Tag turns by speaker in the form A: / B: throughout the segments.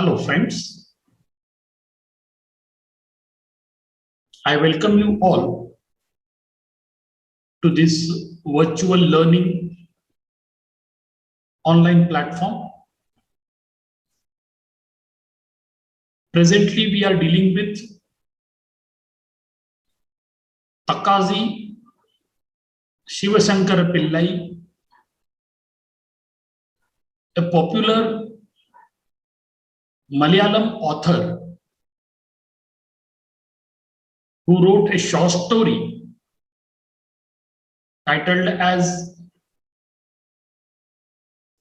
A: Hello, friends. I welcome you all to this virtual learning online platform. Presently, we are dealing with Takazi Shivasankara Pillai, a popular Malayalam author who wrote a short story titled as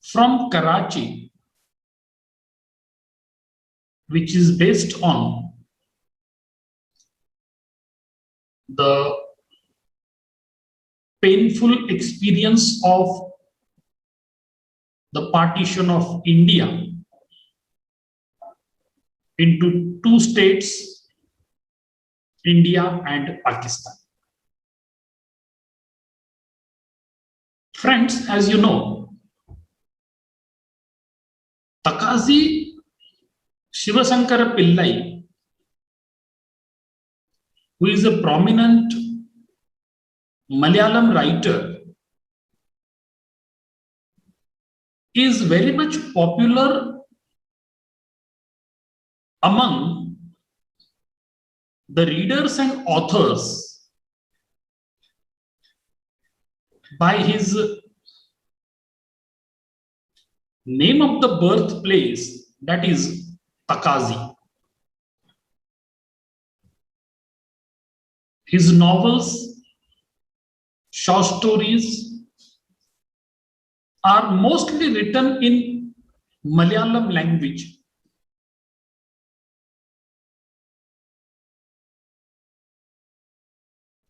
A: From Karachi, which is based on the painful experience of the partition of India into two states, India and Pakistan. Friends, as you know, Takazi Shivasankara Pillai, who is a prominent Malayalam writer, is very much popular among the readers and authors by his name of the birthplace, that is Takazi. His novels, short stories are mostly written in Malayalam language.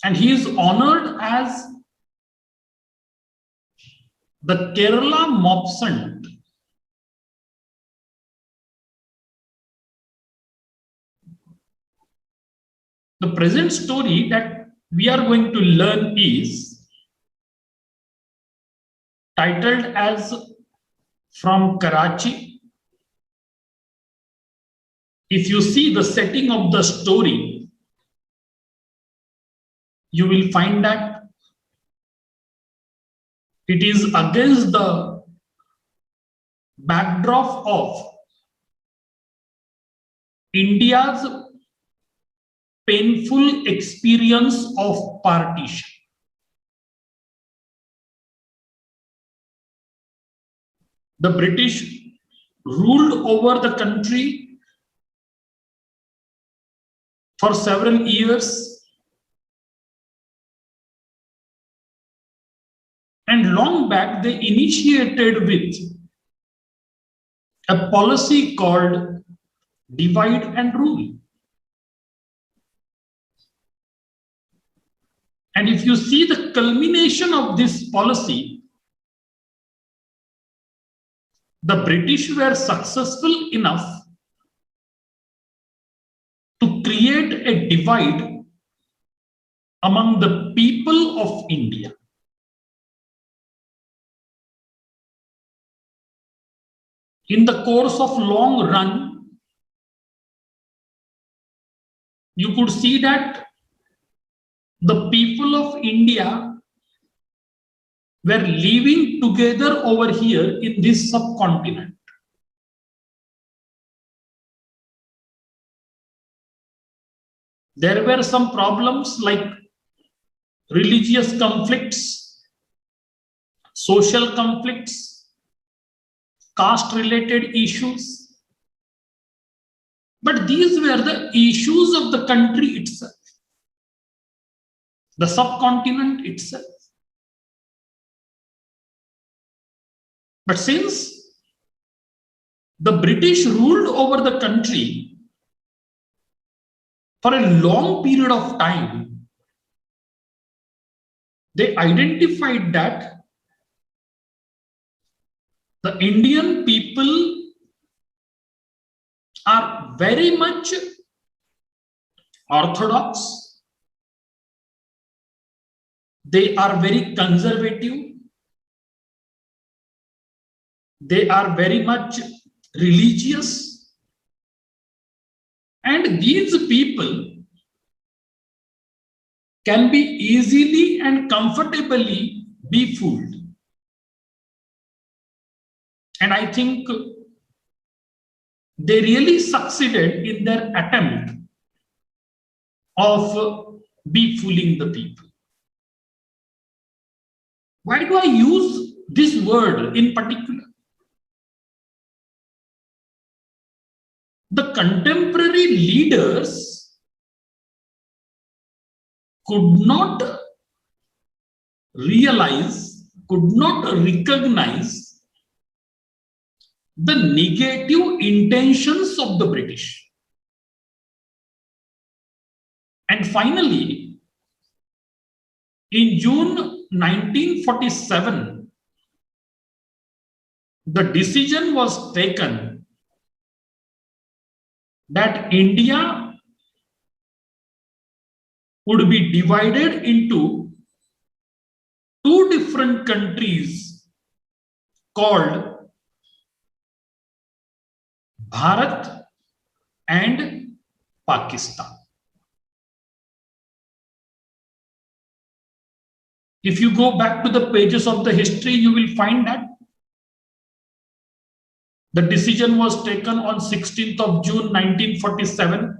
A: And he is honored as the Kerala Mopsant. The present story that we are going to learn is titled as From Karachi. If you see the setting of the story, you will find that it is against the backdrop of India's painful experience of partition. The British ruled over the country for several years, and long back they initiated with a policy called divide and rule. And if you see the culmination of this policy, the British were successful enough to create a divide among the people of India. In the course of long run, you could see that the people of India were living together over here in this subcontinent. There were some problems like religious conflicts, social conflicts, caste-related issues. But these were the issues of the country itself, the subcontinent itself. But since the British ruled over the country for a long period of time, they identified that the Indian people are very much orthodox, they are very conservative, they are very much religious, And these people can be easily and comfortably be fooled. And I think they really succeeded in their attempt of be fooling the people. Why do I use this word in particular? The contemporary leaders could not realize, could not recognize the negative intentions of the British. And finally, in June 1947, the decision was taken that India would be divided into two different countries called Bharat and Pakistan. If you go back to the pages of the history, you will find that the decision was taken on 16th of June 1947.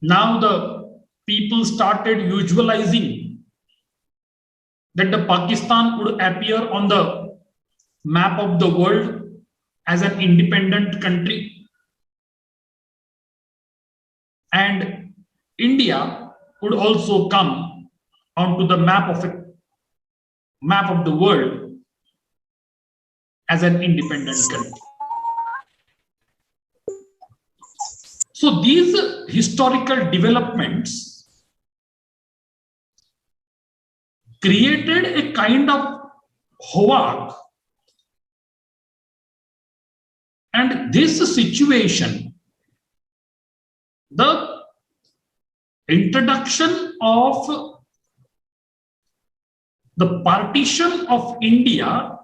A: Now the people started visualizing that the Pakistan would appear on the map of the world as an independent country, and India would also come onto the map of the world as an independent country. So these historical developments created a kind of havoc, and this situation, the introduction of the partition of India,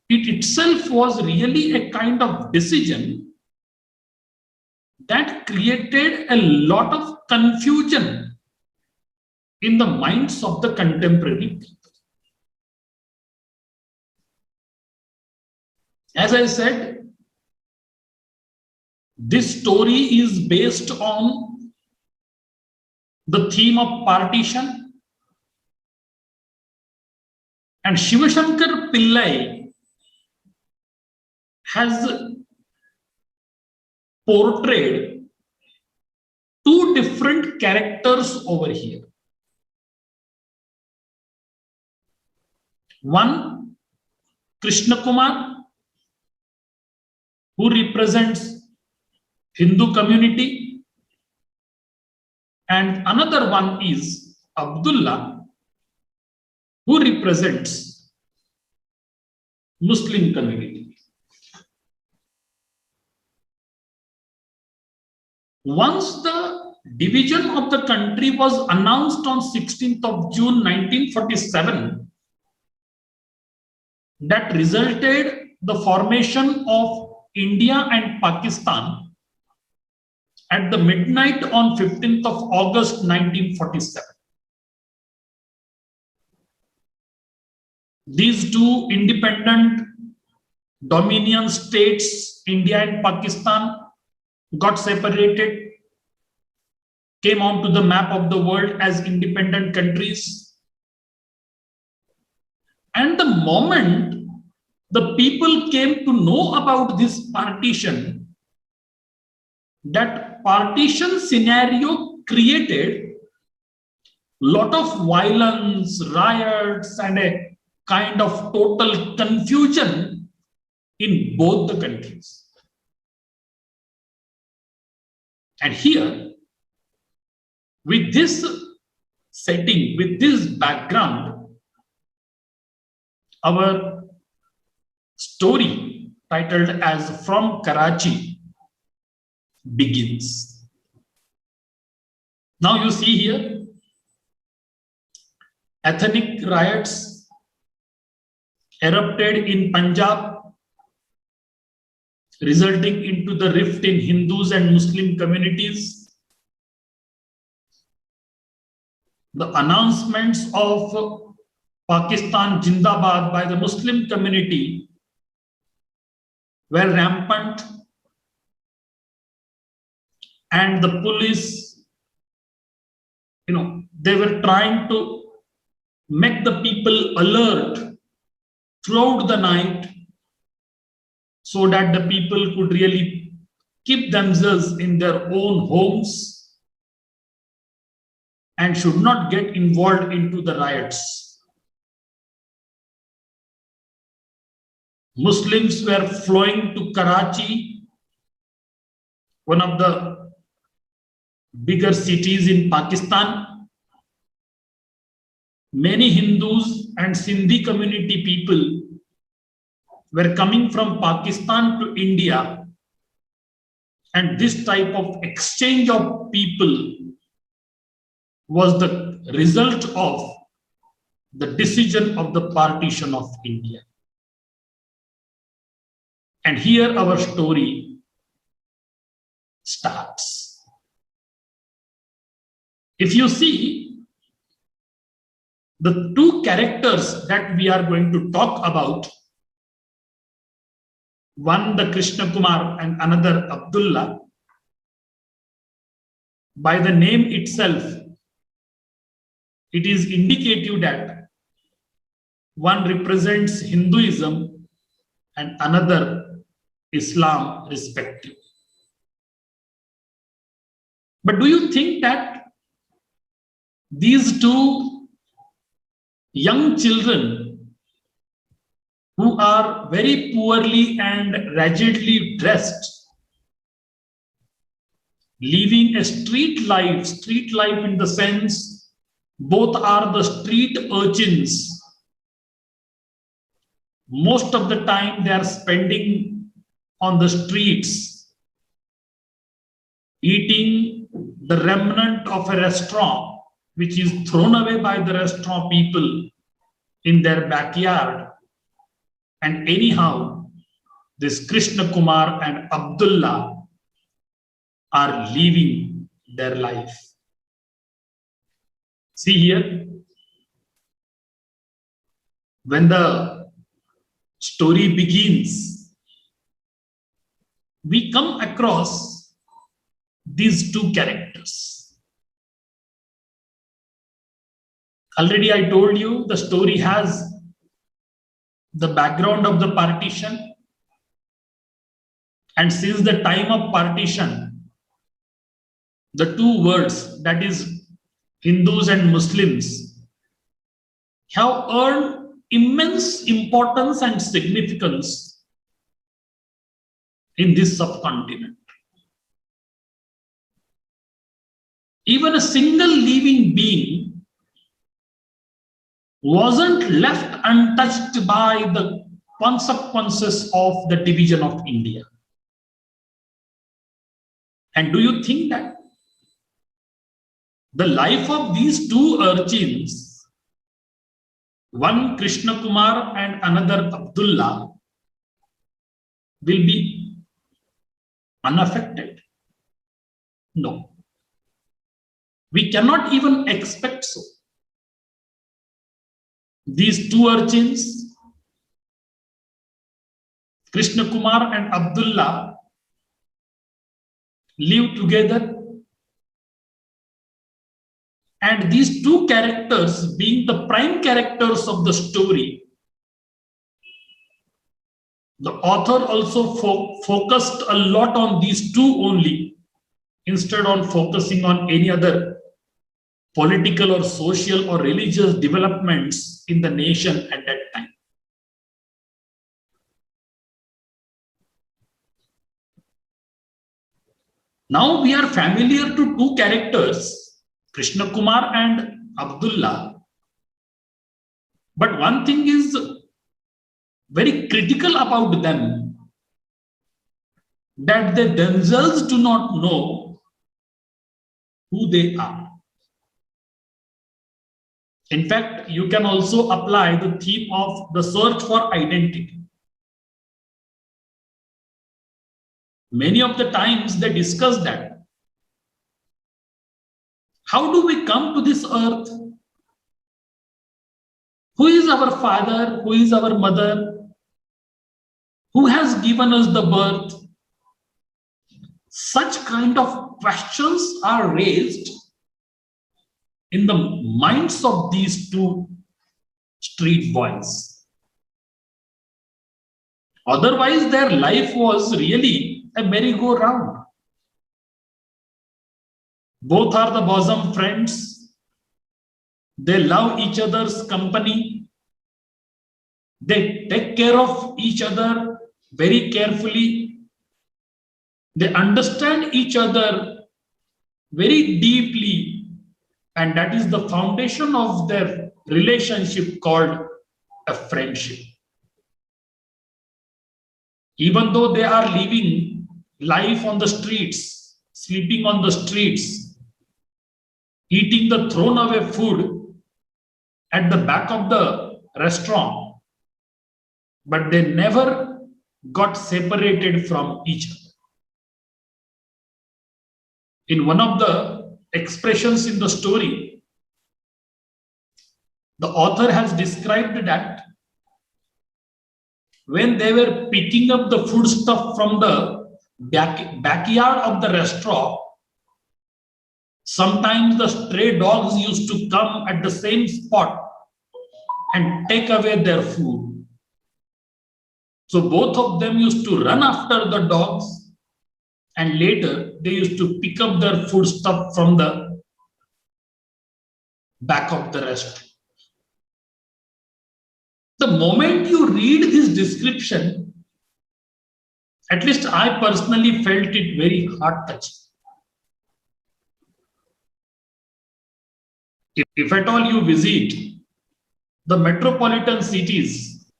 A: it itself was really a kind of decision that created a lot of confusion in the minds of the contemporary people. As I said, this story is based on the theme of partition, and Shivashankar Pillai has portrayed two different characters over here. One, Krishna Kumar, who represents Hindu community, and another one is Abdullah, who represents Muslim community. Once the division of the country was announced on 16th of June 1947, that resulted the formation of India and Pakistan at the midnight on 15th of August 1947. These two independent dominion states, India and Pakistan, got separated, came onto the map of the world as independent countries. And the moment the people came to know about this partition, that partition scenario created lot of violence, riots, and a kind of total confusion in both the countries. And here, with this setting, with this background, our story titled as From Karachi begins. Now you see here, ethnic riots erupted in Punjab, resulting into the rift in Hindus and Muslim communities. The announcements of Pakistan Jindabad by the Muslim community were rampant, and the police, they were trying to make the people alert throughout the night so that the people could really keep themselves in their own homes and should not get involved into the riots. Muslims were flowing to Karachi, one of the bigger cities in Pakistan. Many Hindus and Sindhi community people were coming from Pakistan to India, and this type of exchange of people was the result of the decision of the partition of India. And here our story starts. If you see, the two characters that we are going to talk about, one the Krishna Kumar and another Abdullah, by the name itself, it is indicative that one represents Hinduism and another Islam, respectively. But do you think that these two young children who are very poorly and raggedly dressed, living a street life in the sense both are the street urchins, most of the time they are spending on the streets, eating the remnant of a restaurant which is thrown away by the restaurant people in their backyard. And anyhow, this Krishna Kumar and Abdullah are living their life. See here, when the story begins, we come across these two characters. Already I told you the story has the background of the partition, and since the time of partition, the two words, that is Hindus and Muslims, have earned immense importance and significance in this subcontinent. Even a single living being wasn't left untouched by the consequences of the division of India. And do you think that the life of these two urchins, one Krishna Kumar and another Abdullah, will be unaffected? No. We cannot even expect so. These two urchins, Krishna Kumar and Abdullah, live together, and these two characters, being the prime characters of the story, the author also focused a lot on these two only, instead of focusing on any other political or social or religious developments in the nation at that time. Now we are familiar to two characters, Krishna Kumar and Abdullah. But one thing is very critical about them, that they themselves do not know who they are. In fact, you can also apply the theme of the search for identity. Many of the times they discuss that. How do we come to this earth? Who is our father? Who is our mother? Who has given us the birth? Such kind of questions are raised in the minds of these two street boys. Otherwise, their life was really a merry-go-round. Both are the bosom friends. They love each other's company. They take care of each other very carefully. They understand each other very deeply. And that is the foundation of their relationship called a friendship. Even though they are living life on the streets, sleeping on the streets, eating the thrown away food at the back of the restaurant, but they never got separated from each other. In one of the expressions in the story, the author has described that when they were picking up the food stuff from the backyard of the restaurant, sometimes the stray dogs used to come at the same spot and take away their food. So both of them used to run after the dogs, and later they used to pick up their food stuff from the back of the restaurant. The moment you read this description, at least I personally felt it very heart-touching. If at all you visit the metropolitan cities,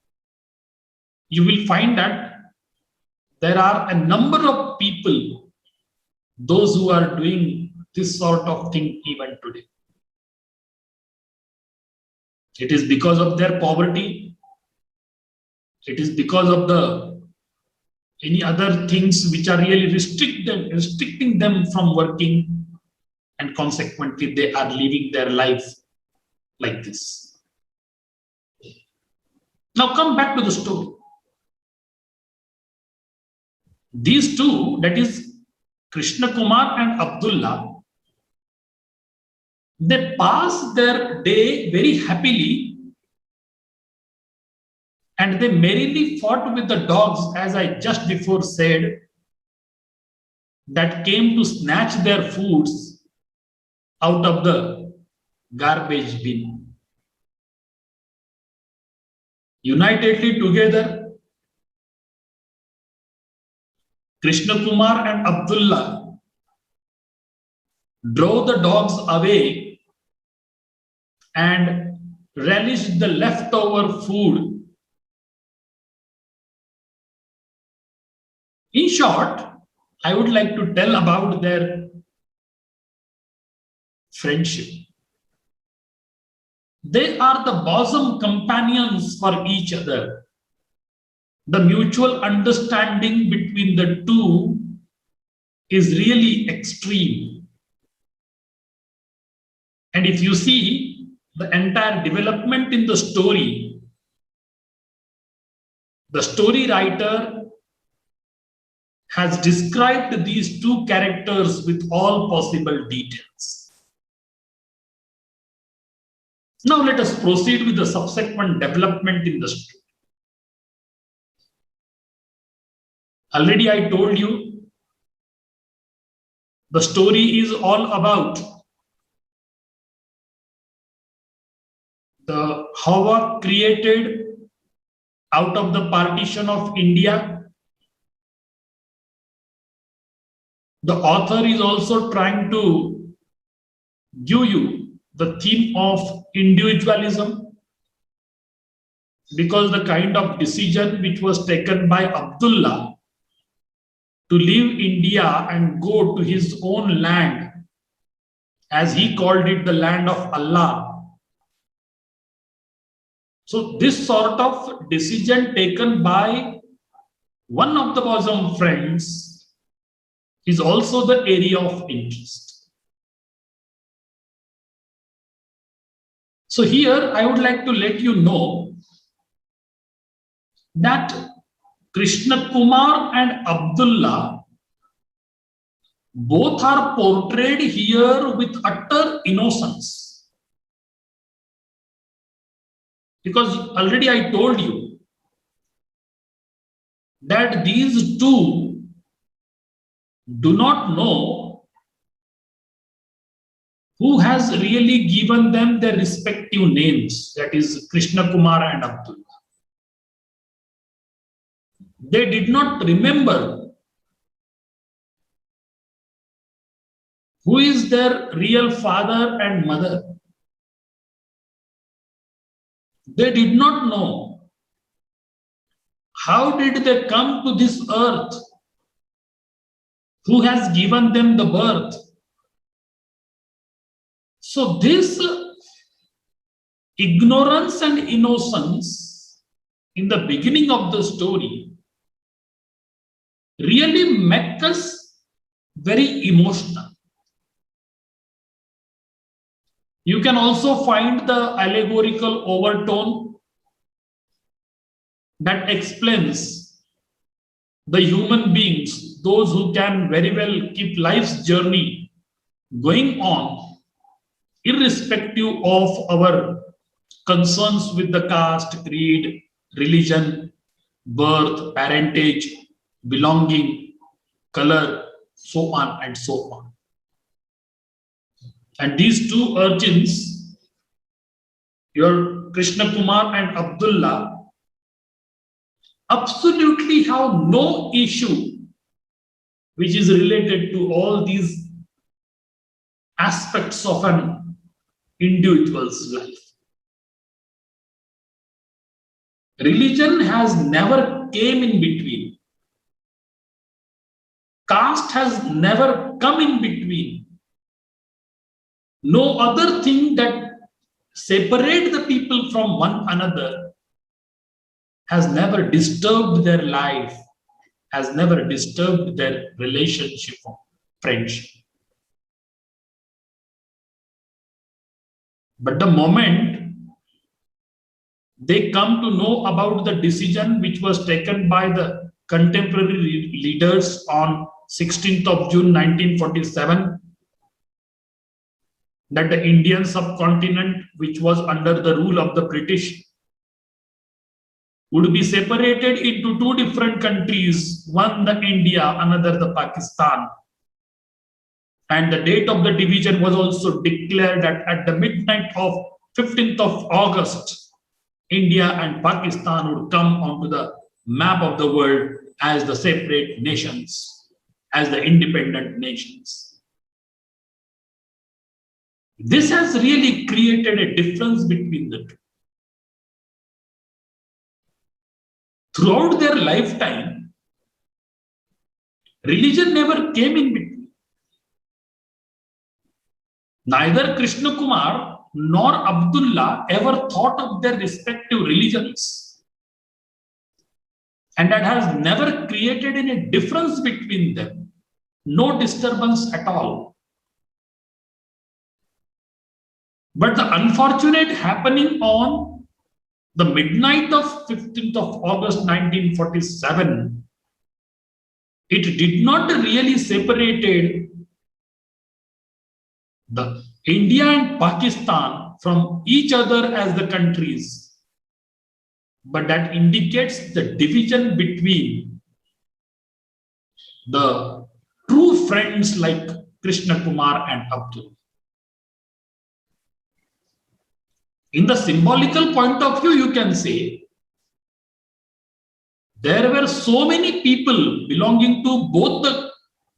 A: you will find that there are a number of people, those who are doing this sort of thing even today. It is because of their poverty. It is because of any other things which are really restricting them from working, and consequently they are living their life like this. Now come back to the story. These two, that is Krishna Kumar and Abdullah, they pass their day very happily, and they merrily fought with the dogs, as I just before said, that came to snatch their foods out of the garbage bin. Unitedly together, Krishna Kumar and Abdullah drove the dogs away and relished the leftover food. In short, I would like to tell about their friendship. They are the bosom companions for each other. The mutual understanding between the two is really extreme. And if you see the entire development in the story writer has described these two characters with all possible details. Now let us proceed with the subsequent development in the story. Already I told you, the story is all about the havoc created out of the partition of India. The author is also trying to give you the theme of individualism, because the kind of decision which was taken by Abdullah to leave India and go to his own land, as he called it, the land of Allah. So this sort of decision taken by one of the bosom friends is also the area of interest. So here I would like to let you know that Krishna Kumar and Abdullah both are portrayed here with utter innocence. Because already I told you that these two do not know who has really given them their respective names, that is Krishna Kumar and Abdullah. They did not remember who is their real father and mother. They did not know how did they come to this earth, who has given them the birth. So this ignorance and innocence in the beginning of the story really make us very emotional. You can also find the allegorical overtone that explains the human beings, those who can very well keep life's journey going on, irrespective of our concerns with the caste, creed, religion, birth, parentage, belonging, color, so on and so on. And these two urchins, your Krishna Kumar and Abdullah, absolutely have no issue which is related to all these aspects of an individual's life. Religion has never came in between. Caste has never come in between. No other thing that separate the people from one another has never disturbed their life, has never disturbed their relationship of friendship. But the moment they come to know about the decision which was taken by the contemporary leaders on 16th of June 1947, that the Indian subcontinent, which was under the rule of the British, would be separated into two different countries, one the India, another the Pakistan. And the date of the division was also declared that at the midnight of 15th of August, India and Pakistan would come onto the map of the world as the separate nations, as the independent nations. This has really created a difference between the two. Throughout their lifetime, religion never came in between. Neither Krishna Kumar nor Abdullah ever thought of their respective religions. And that has never created any difference between them. No disturbance at all. But the unfortunate happening on the midnight of 15th of August 1947, it did not really separated the India and Pakistan from each other as the countries, but that indicates the division between the true friends like Krishna Kumar and Abdul. In the symbolical point of view, you can say there were so many people belonging to both the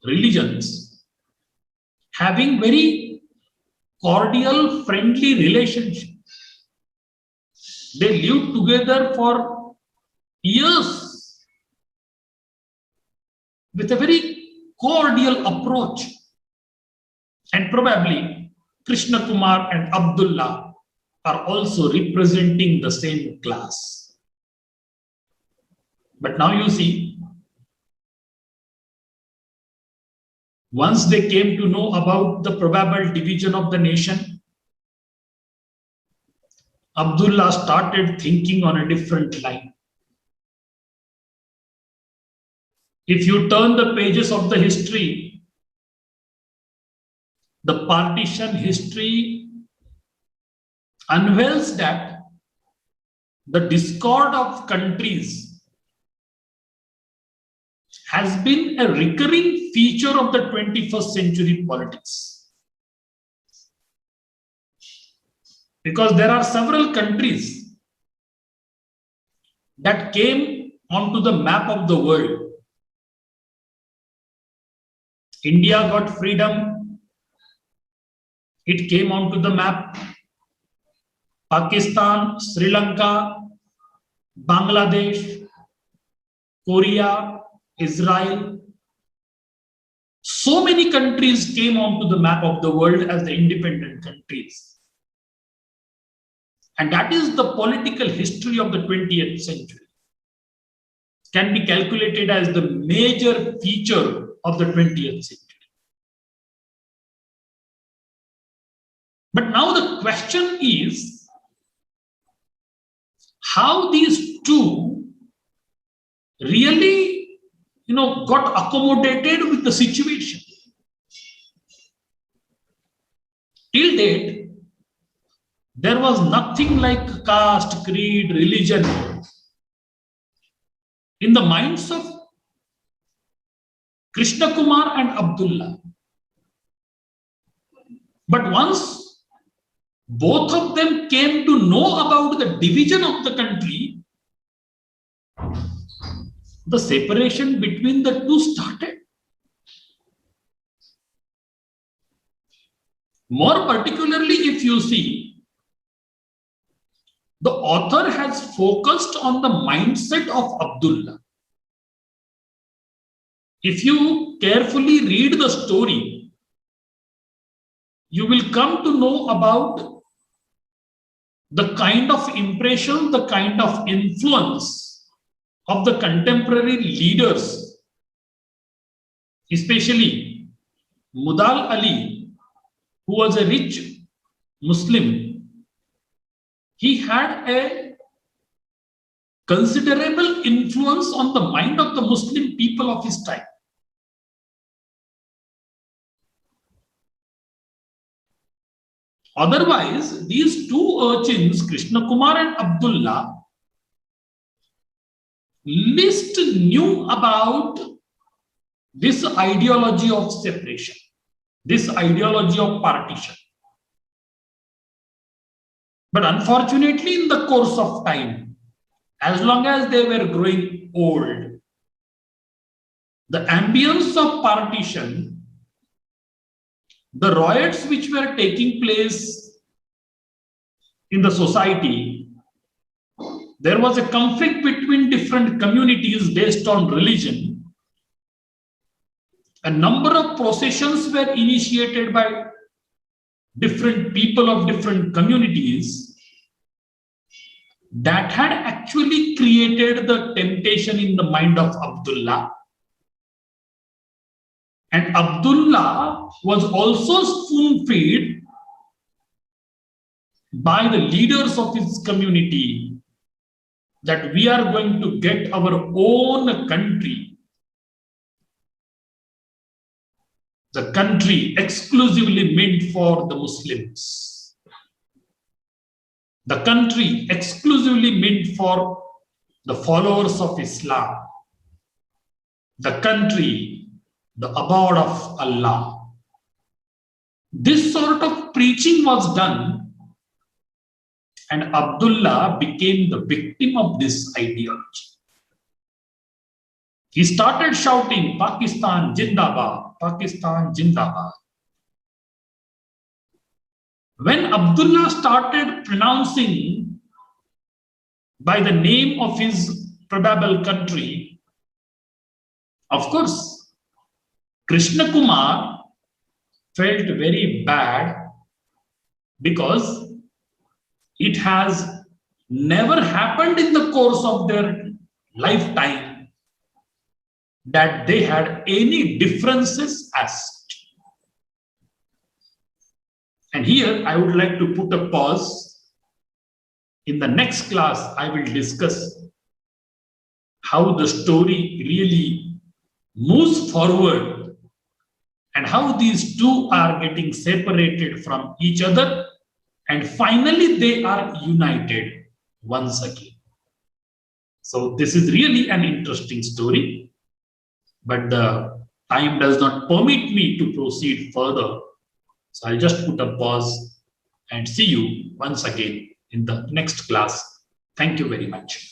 A: religions having very cordial, friendly relationship. They lived together for years with a very cordial approach. And probably Krishna Kumar and Abdullah are also representing the same class. But now you see, Once they came to know about the probable division of the nation, Abdullah started thinking on a different line. If you turn the pages of the history, the partition history unveils that the discord of countries has been a recurring feature of the 21st century politics. Because there are several countries that came onto the map of the world. India got freedom, it came onto the map. Pakistan, Sri Lanka, Bangladesh, Korea, Israel. So many countries came onto the map of the world as the independent countries. And that is the political history of the 20th century. Can be calculated as the major feature of the 20th century. But now the question is, how these two really got accommodated with the situation. Till date, there was nothing like caste, creed, religion in the minds of Krishna Kumar and Abdullah. But once both of them came to know about the division of the country, the separation between the two started. More particularly, if you see, the author has focused on the mindset of Abdullah. If you carefully read the story, you will come to know about the kind of impression, the kind of influence of the contemporary leaders, especially Mudal Ali, who was a rich Muslim. He had a considerable influence on the mind of the Muslim people of his time. Otherwise, these two urchins, Krishna Kumar and Abdullah, least knew about this ideology of separation, this ideology of partition. But unfortunately, in the course of time, as long as they were growing old, the ambience of partition, the riots which were taking place in the society, there was a conflict between different communities based on religion. A number of processions were initiated by different people of different communities that had actually created the temptation in the mind of Abdullah. And Abdullah was also spoon-fed by the leaders of his community that we are going to get our own country, the country exclusively meant for the Muslims, the country exclusively meant for the followers of Islam, the country, the abode of Allah. This sort of preaching was done, and Abdullah became the victim of this ideology. He started shouting, Pakistan Jindabad, Pakistan Jindabad. When Abdullah started pronouncing by the name of his probable country, of course, Krishna Kumar felt very bad because it has never happened in the course of their lifetime that they had any differences as such. And here I would like to put a pause. In the next class, I will discuss how the story really moves forward and how these two are getting separated from each other, and finally they are united once again. So this is really an interesting story, but the time does not permit me to proceed further. So I'll just put a pause and see you once again in the next class. Thank you very much.